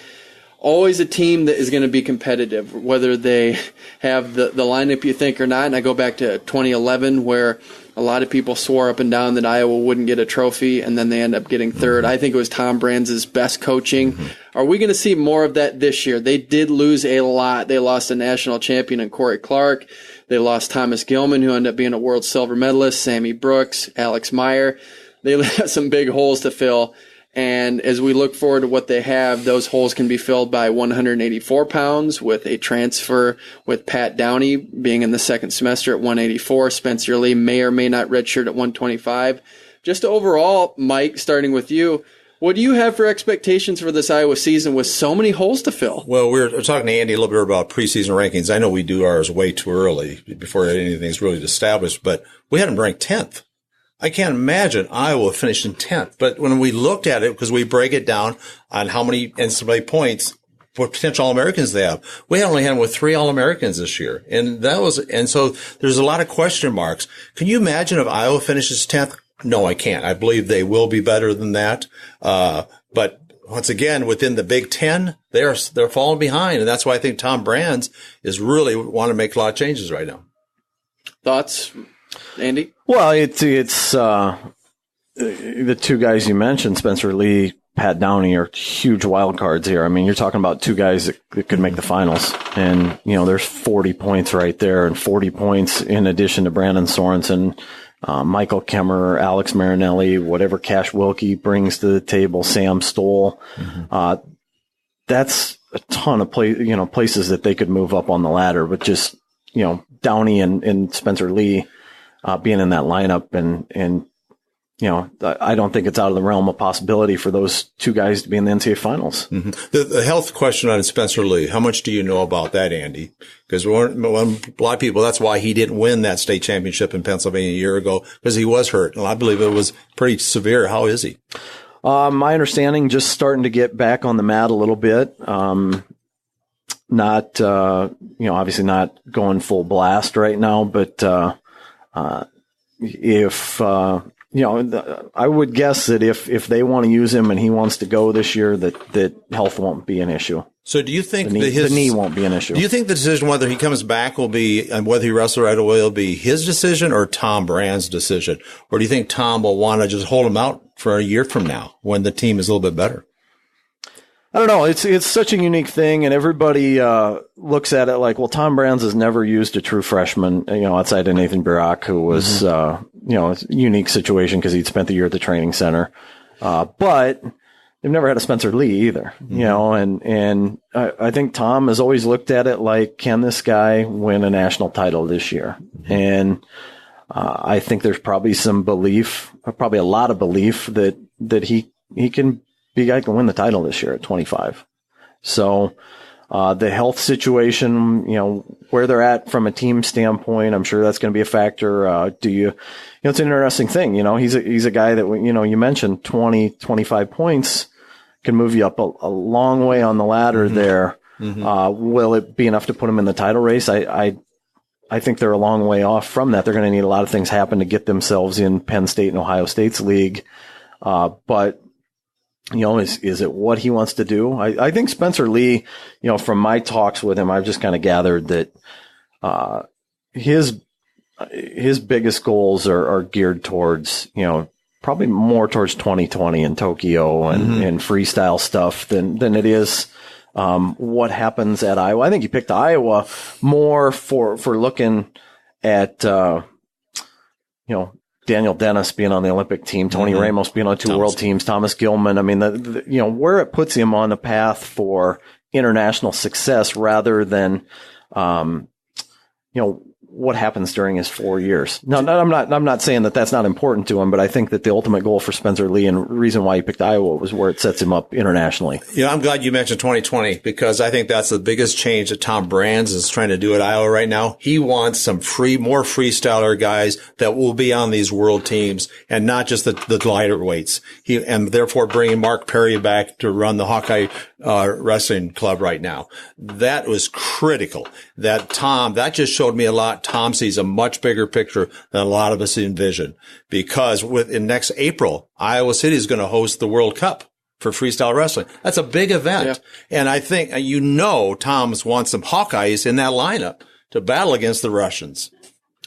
always a team that is going to be competitive, whether they have the lineup you think or not. And I go back to 2011 where a lot of people swore up and down that Iowa wouldn't get a trophy, and then they end up getting third. I think it was Tom Brands' best coaching. Are we going to see more of that this year? They did lose a lot. They lost a national champion in Corey Clark. They lost Thomas Gilman, who ended up being a world silver medalist, Sammy Brooks, Alex Meyer. They have some big holes to fill. And as we look forward to what they have, those holes can be filled by 184 pounds with a transfer with Pat Downey being in the second semester at 184. Spencer Lee may or may not redshirt at 125. Just overall, Mike, starting with you, what do you have for expectations for this Iowa season with so many holes to fill? Well, we're talking to Andy a little bit about preseason rankings. I know we do ours way too early before anything's really established, but we had them ranked 10th. I can't imagine Iowa finished in 10th. But when we looked at it, because we break it down on how many NCAA points for potential All-Americans they have, we only had them with 3 All-Americans this year. And so there's a lot of question marks. Can you imagine if Iowa finishes 10th? No, I can't. I believe they will be better than that. But once again, within the Big Ten, they're falling behind. And that's why I think Tom Brands is really want to make a lot of changes right now. Thoughts, Andy? Well, it's the two guys you mentioned, Spencer Lee, Pat Downey, are huge wild cards here. I mean, you're talking about 2 guys that could make the finals, and there's 40 points right there, and 40 points in addition to Brandon Sorensen, Michael Kemmer, Alex Marinelli, whatever Cash Wilkie brings to the table, Sam Stoll. That's a ton of places that they could move up on the ladder, but just Downey and Spencer Lee being in that lineup, and I don't think it's out of the realm of possibility for those 2 guys to be in the NCAA finals. The health question on Spencer Lee, how much do you know about that, Andy? Because a lot of people, that's why he didn't win that state championship in Pennsylvania a year ago, because he was hurt. And I believe it was pretty severe. How is he? My understanding, just starting to get back on the mat a little bit. Not, obviously not going full blast right now, but if I would guess that if they want to use him and he wants to go this year, that health won't be an issue. So do you think the knee won't be an issue? Do you think the decision whether he comes back will be, and whether he wrestles right away will be his decision or Tom Brand's decision? Or do you think Tom will want to just hold him out for a year from now when the team is a little bit better? I don't know. It's such a unique thing, and everybody looks at it like, well, Tom Brands has never used a true freshman, outside of Nathan Burak, who was, a unique situation because he'd spent the year at the training center. But they've never had a Spencer Lee either, and I think Tom has always looked at it like, can this guy win a national title this year? And I think there's probably some belief, probably a lot of belief that he can be a guy can win the title this year at 25. So, the health situation, where they're at from a team standpoint, I'm sure that's going to be a factor. It's an interesting thing. He's a guy that, you mentioned 20, 25 points can move you up a long way on the ladder there. Will it be enough to put him in the title race? I think they're a long way off from that. They're going to need a lot of things happen to get themselves in Penn State and Ohio State's league. But is it what he wants to do? I think Spencer Lee, from my talks with him, I've just kind of gathered that his biggest goals are geared towards, probably more towards 2020 in Tokyo and freestyle stuff than it is what happens at Iowa. I think he picked Iowa more for looking at Daniel Dennis being on the Olympic team, Tony Ramos being on 2 world teams, Thomas Gilman. I mean, where it puts him on a path for international success rather than, what happens during his 4 years. No, I'm not saying that that's not important to him, but I think that the ultimate goal for Spencer Lee and reason why he picked Iowa was where it sets him up internationally. I'm glad you mentioned 2020 because I think that's the biggest change that Tom Brands is trying to do at Iowa right now. He wants some more freestyler guys that will be on these world teams and not just the lighter weights. And therefore bringing Mark Perry back to run the Hawkeye Wrestling Club right now. That was critical. That just showed me a lot. Tom sees a much bigger picture than a lot of us envision because in next April, Iowa City is going to host the World Cup for freestyle wrestling. That's a big event. Yeah. And I think, Tom's wants some Hawkeyes in that lineup to battle against the Russians.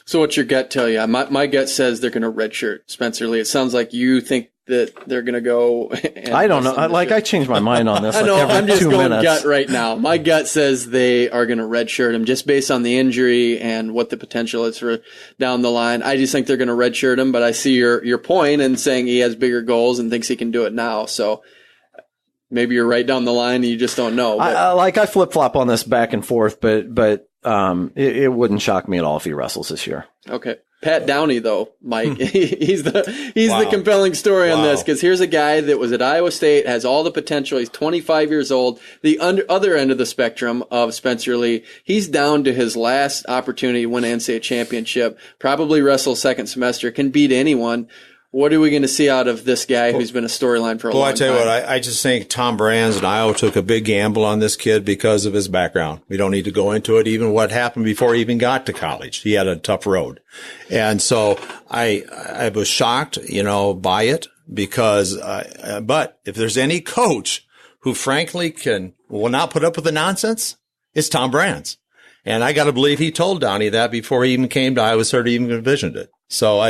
So what's your gut tell you? My gut says they're going to redshirt Spencer Lee. It sounds like you think that they're going to go. I don't know. I changed my mind on this. I know. I'm just going minutes. gut right now. My gut says they are going to redshirt him just based on the injury and what the potential is for down the line. I just think they're going to redshirt him, but I see your point in saying he has bigger goals and thinks he can do it now. So maybe you're right down the line and you just don't know. I flip-flop on this back and forth, but it wouldn't shock me at all if he wrestles this year. Okay. Pat Downey, though, Mike, he's the compelling story on this, because here's a guy that was at Iowa State, has all the potential. He's 25 years old. The other end of the spectrum of Spencer Lee, he's down to his last opportunity to win an NCAA championship, probably wrestle second semester, can beat anyone. What are we going to see out of this guy who's been a storyline for a long time? I tell you what, I just think Tom Brands and Iowa took a big gamble on this kid because of his background. We don't need to go into it, even what happened before he even got to college. He had a tough road. And so I was shocked, by it because, but if there's any coach who frankly will not put up with the nonsense, it's Tom Brands. And I got to believe he told Donnie that before he even came to Iowa State or even envisioned it. So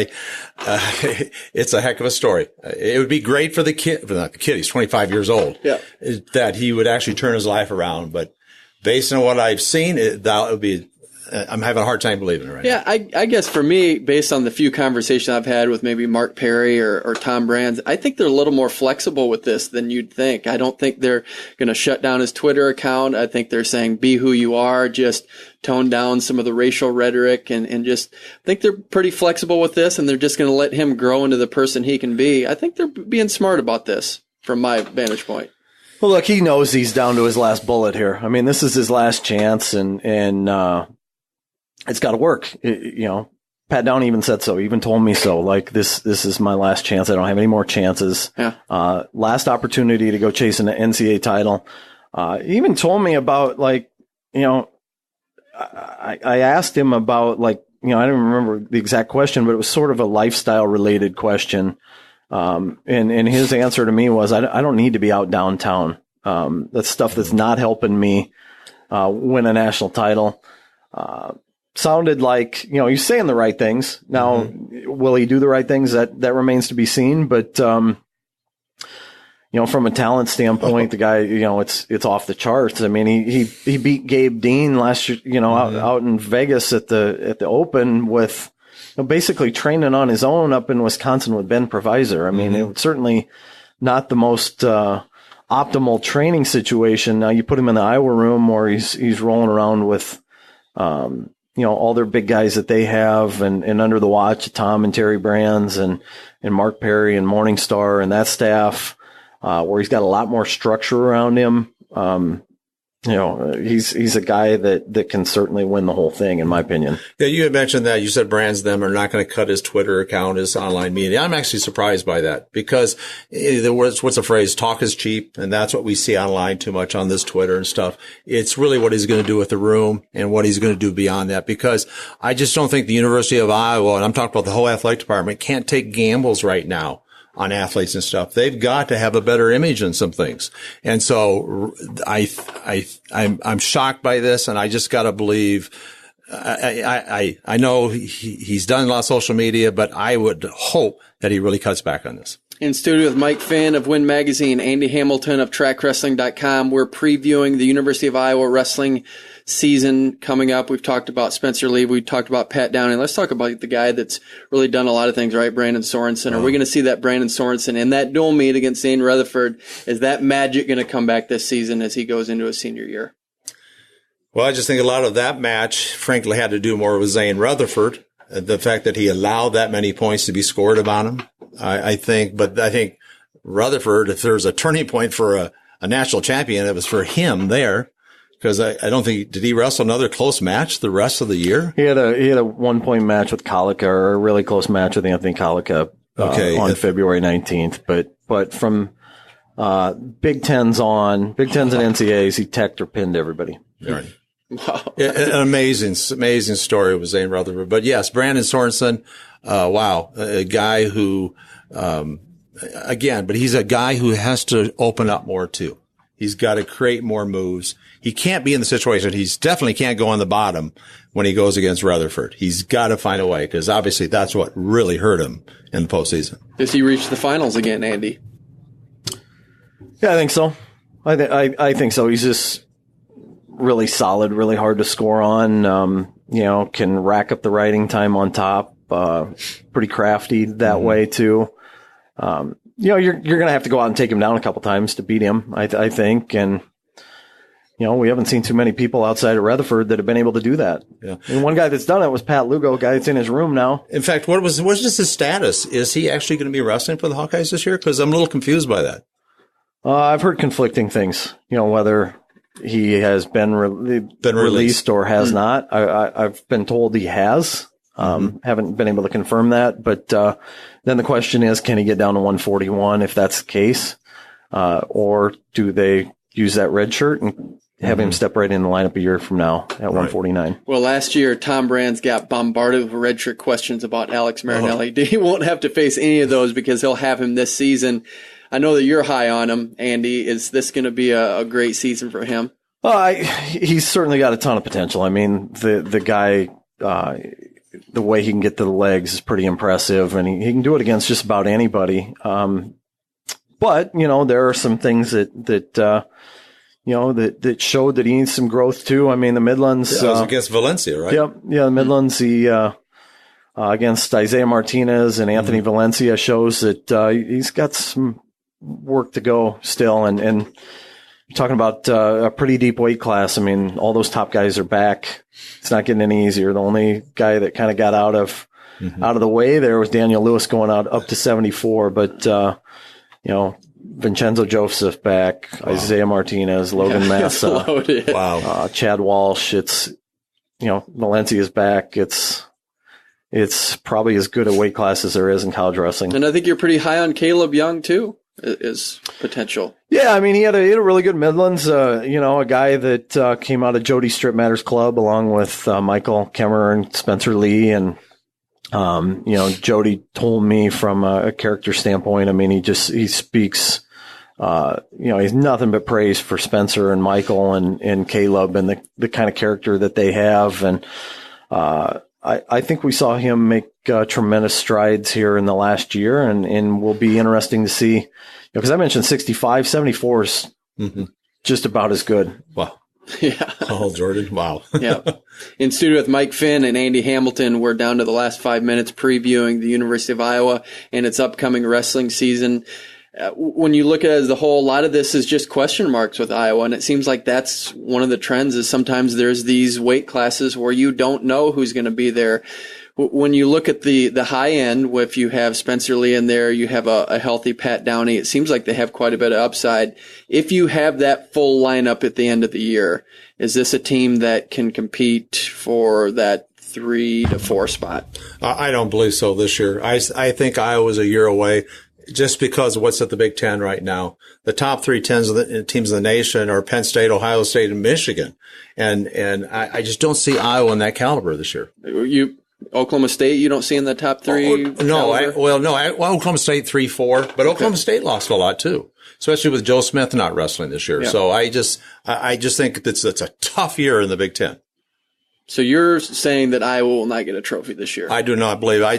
it's a heck of a story. It would be great for the kid, not the kid, he's 25 years old, that he would actually turn his life around. But based on what I've seen, that would be, I'm having a hard time believing it right now. I guess for me, based on the few conversations I've had with maybe Mark Perry or Tom Brands, I think they're a little more flexible with this than you'd think. I don't think they're going to shut down his Twitter account. I think they're saying, be who you are, just tone down some of the racial rhetoric and just I think they're pretty flexible with this, and they're just going to let him grow into the person he can be. I think they're being smart about this from my vantage point. Well, look, he knows he's down to his last bullet here. I mean, this is his last chance, and it's got to work. Pat Downey even said so. He even told me so. Like, this is my last chance. I don't have any more chances. Yeah. Last opportunity to go chase an NCAA title. He even told me about, I asked him about, I don't remember the exact question, but it was sort of a lifestyle related question. And his answer to me was, I don't need to be out downtown. That's stuff that's not helping me, win a national title. Sounded like, he's saying the right things. Now, will he do the right things? That remains to be seen. But, from a talent standpoint, the guy, it's off the charts. I mean, he beat Gabe Dean last year, out in Vegas at the Open with basically training on his own up in Wisconsin with Ben Provisor. I mean, it was certainly not the most, optimal training situation. Now you put him in the Iowa room where he's rolling around with, all their big guys that they have and under the watch of Tom and Terry Brands and Mark Perry and Morningstar and that staff, where he's got a lot more structure around him. He's a guy that can certainly win the whole thing, in my opinion. Yeah, you had mentioned that. You said Brands them are not going to cut his Twitter account, his online media. I'm actually surprised by that because what's the phrase? Talk is cheap, and that's what we see online too much on this Twitter and stuff. It's really what he's going to do with the room and what he's going to do beyond that, because I just don't think the University of Iowa, and I'm talking about the whole athletic department, can't take gambles right now on athletes and stuff. They've got to have a better image in some things. And so I'm shocked by this, and I just got to believe, I know he's done a lot of social media, but I would hope that he really cuts back on this. In studio with Mike Finn of W.I.N Magazine, Andy Hamilton of Trackwrestling.com. We're previewing the University of Iowa wrestling season coming up. We've talked about Spencer Lee. We've talked about Pat Downey. Let's talk about the guy that's really done a lot of things right, Brandon Sorensen. Are we going to see that Brandon Sorensen in that dual meet against Zane Rutherford? Is that magic going to come back this season as he goes into his senior year? Well, I just think a lot of that match, frankly, had to do more with Zane Rutherford. The fact that he allowed that many points to be scored upon him, I think Rutherford, if there's a turning point for a national champion, it was for him there. Because I don't think, did he wrestle another close match the rest of the year? He had a 1-point match with Colica, or a really close match with Anthony Colica on February 19th. But from Big Tens and NCAAs, he teched or pinned everybody. Right. Wow. An amazing story with Zane Rutherford. But yes, Brandon Sorensen, a guy who again, but he's a guy who has to open up more too. He's got to create more moves. He can't be in the situation. He's definitely can't go on the bottom when he goes against Rutherford. He's got to find a way, because obviously that's what really hurt him in the postseason. Does he reach the finals again, Andy? Yeah, I think so. I think so. He's just really solid, really hard to score on. Can rack up the riding time on top. Pretty crafty that way too. You're going to have to go out and take him down a couple times to beat him, I think. And, we haven't seen too many people outside of Rutherford that have been able to do that. Yeah. And one guy that's done it was Pat Lugo, a guy that's in his room now. In fact, what's just his status? Is he actually going to be wrestling for the Hawkeyes this year? Because I'm a little confused by that. I've heard conflicting things, whether he has been released or has not. I've been told he has. Haven't been able to confirm that. But then the question is, can he get down to 141 if that's the case? Or do they use that red shirt and have him step right in the lineup a year from now at 149? Well, last year, Tom Brands got bombarded with red shirt questions about Alex Marinelli. He won't have to face any of those because he'll have him this season. I know that you're high on him, Andy. Is this going to be a great season for him? He's certainly got a ton of potential. I mean, the guy, the way he can get to the legs is pretty impressive, and he can do it against just about anybody. But, there are some things that showed that he needs some growth too. I mean, the Midlands. Yeah, it was against Valencia, right? Yep. Yeah, the Midlands, against Isaiah Martinez and Anthony Valencia shows that he's got some work to go still. And you're talking about a pretty deep weight class. I mean, all those top guys are back. It's not getting any easier. The only guy that kind of got out of the way there was Daniel Lewis going out up to 74. But, Vincenzo Joseph back, Isaiah Martinez, Logan Massa, wow, Chad Walsh. It's, Valencia's back. It's probably as good a weight class as there is in college wrestling. And I think you're pretty high on Caleb Young too, is potential. Yeah, I mean, he had a really good Midlands, a guy that came out of Jody Strip Matters Club along with Michael Kemmerer and Spencer Lee. And, Jody told me from a character standpoint, I mean, he speaks, he's nothing but praise for Spencer and Michael and Caleb and the kind of character that they have. And I think we saw him make tremendous strides here in the last year, and will be interesting to see, because I mentioned 65, 74 is just about as good. Wow. Yeah. Oh, Jordan. Wow. Yeah. In studio with Mike Finn and Andy Hamilton, we're down to the last 5 minutes previewing the University of Iowa and its upcoming wrestling season. When you look at it as a whole, a lot of this is just question marks with Iowa, and it seems like that's one of the trends is sometimes there's these weight classes where you don't know who's going to be there. When you look at the high end, if you have Spencer Lee in there, you have a healthy Pat Downey, it seems like they have quite a bit of upside. If you have that full lineup at the end of the year, is this a team that can compete for that 3 to 4 spot? I don't believe so this year. I think Iowa's a year away, just because of what's at the Big Ten right now. The top 3 teams of the nation are Penn State, Ohio State, and Michigan. And I just don't see Iowa in that caliber this year. Oklahoma State, you don't see in the top 3? Oklahoma State 3-4, but Oklahoma State lost a lot too, especially with Joe Smith not wrestling this year. Yeah. So I just think it's a tough year in the Big Ten. So you're saying that Iowa will not get a trophy this year? I do not believe. I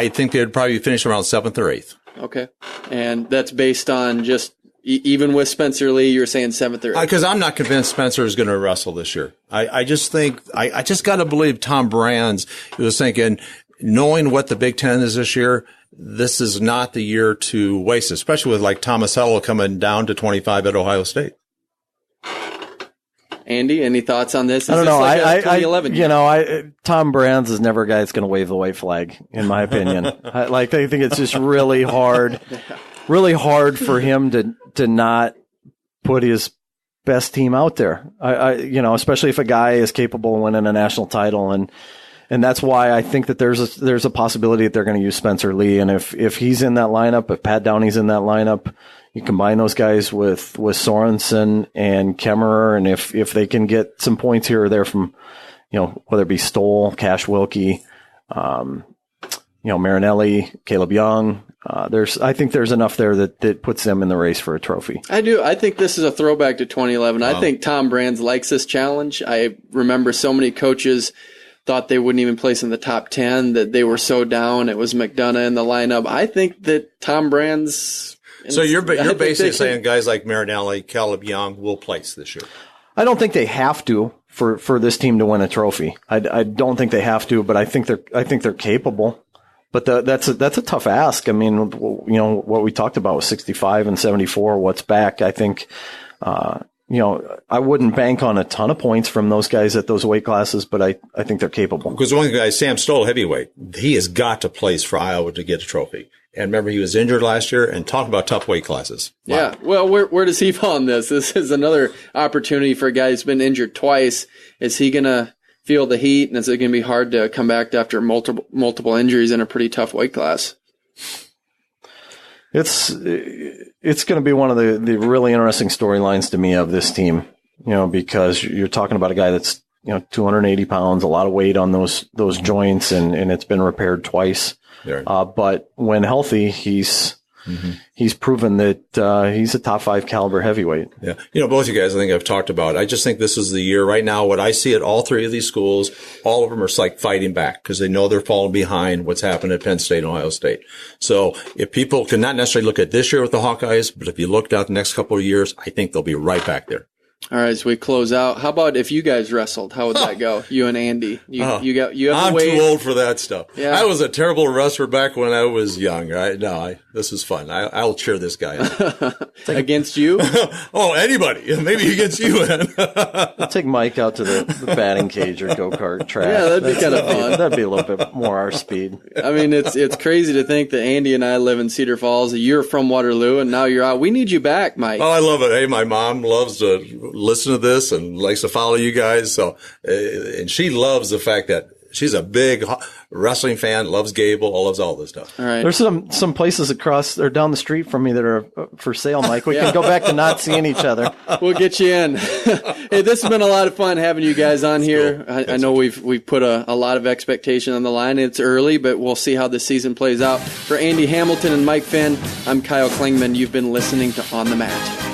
think they'd probably finish around 7th or 8th. Okay. And that's based on just, even with Spencer Lee, you're saying 7th or 8th? Because I'm not convinced Spencer is going to wrestle this year. I just think, I just got to believe Tom Brands was thinking, knowing what the Big Ten is this year, this is not the year to waste, especially with like Tomasello coming down to 25 at Ohio State. Andy, any thoughts on this? I don't know. Like 2011? Tom Brands is never a guy that's going to wave the white flag, in my opinion. I think it's just really hard for him to not put his best team out there. Especially if a guy is capable of winning a national title, and that's why I think that there's a possibility that they're going to use Spencer Lee, and if he's in that lineup, if Pat Downey's in that lineup, you combine those guys with Sorensen and Kemmerer, and if they can get some points here or there from, whether it be Stoll, Cash Wilkie, Marinelli, Caleb Young, I think there's enough there that puts them in the race for a trophy. I do. I think this is a throwback to 2011. Wow. I think Tom Brands likes this challenge. I remember so many coaches thought they wouldn't even place in the top 10, that they were so down. It was McDonough in the lineup. I think that Tom Brands. So you're basically saying guys like Marinelli, Caleb Young will place this year. I don't think they have to for this team to win a trophy. I don't think they have to, but I think they're capable. But that's a tough ask. I mean, what we talked about with 65 and 74, what's back. I think, I wouldn't bank on a ton of points from those guys at those weight classes, but I think they're capable. Because one guy, Sam Stoll, heavyweight, he has got to place for Iowa to get a trophy. And remember, he was injured last year, and talk about tough weight classes. Wow. Yeah. Well, where does he fall in this? This is another opportunity for a guy who's been injured twice. Is he going to feel the heat, and is it going to be hard to come back after multiple injuries in a pretty tough weight class? It's going to be one of the really interesting storylines to me of this team, because you're talking about a guy that's 280 pounds, a lot of weight on those joints, and it's been repaired twice. But when healthy, he's proven that he's a top 5 caliber heavyweight. Yeah. Both you guys, I think I've talked about. I just think this is the year right now. What I see at all 3 of these schools, all of them are like fighting back because they know they're falling behind what's happened at Penn State and Ohio State. So if people can not necessarily look at this year with the Hawkeyes, but if you looked out the next couple of years, I think they'll be right back there. All right, as we close out, how about if you guys wrestled? How would that go? You and Andy. You have I'm too old for that stuff. Yeah. I was a terrible wrestler back when I was young. This is fun. I'll cheer this guy on. Against you? Oh, anybody. Maybe against you. I'll take Mike out to the batting cage or go-kart track. Yeah, that'd be kind of fun. That'd be a little bit more our speed. I mean, it's crazy to think that Andy and I live in Cedar Falls. You're from Waterloo, and now you're out. We need you back, Mike. Oh, I love it. Hey, my mom loves to listen to this and likes to follow you guys. So, and she loves the fact that she's a big wrestling fan, loves Gable, loves all this stuff. All right. There's some places across or down the street from me that are for sale, Mike. We can go back to not seeing each other. We'll get you in. Hey, this has been a lot of fun having you guys on here. Cool. I know we've put a lot of expectation on the line. It's early, but we'll see how the season plays out. For Andy Hamilton and Mike Finn, I'm Kyle Klingman. You've been listening to On the Mat.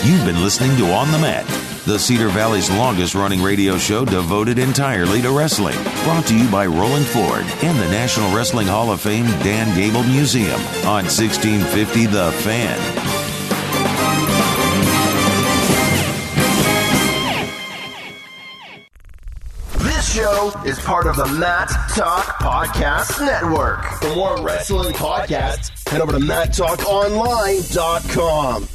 You've been listening to On the Mat, the Cedar Valley's longest-running radio show devoted entirely to wrestling. Brought to you by Rolling Ford and the National Wrestling Hall of Fame Dan Gable Museum on 1650 The Fan. This show is part of the Mat Talk Podcast Network. For more wrestling podcasts, head over to MatTalkOnline.com.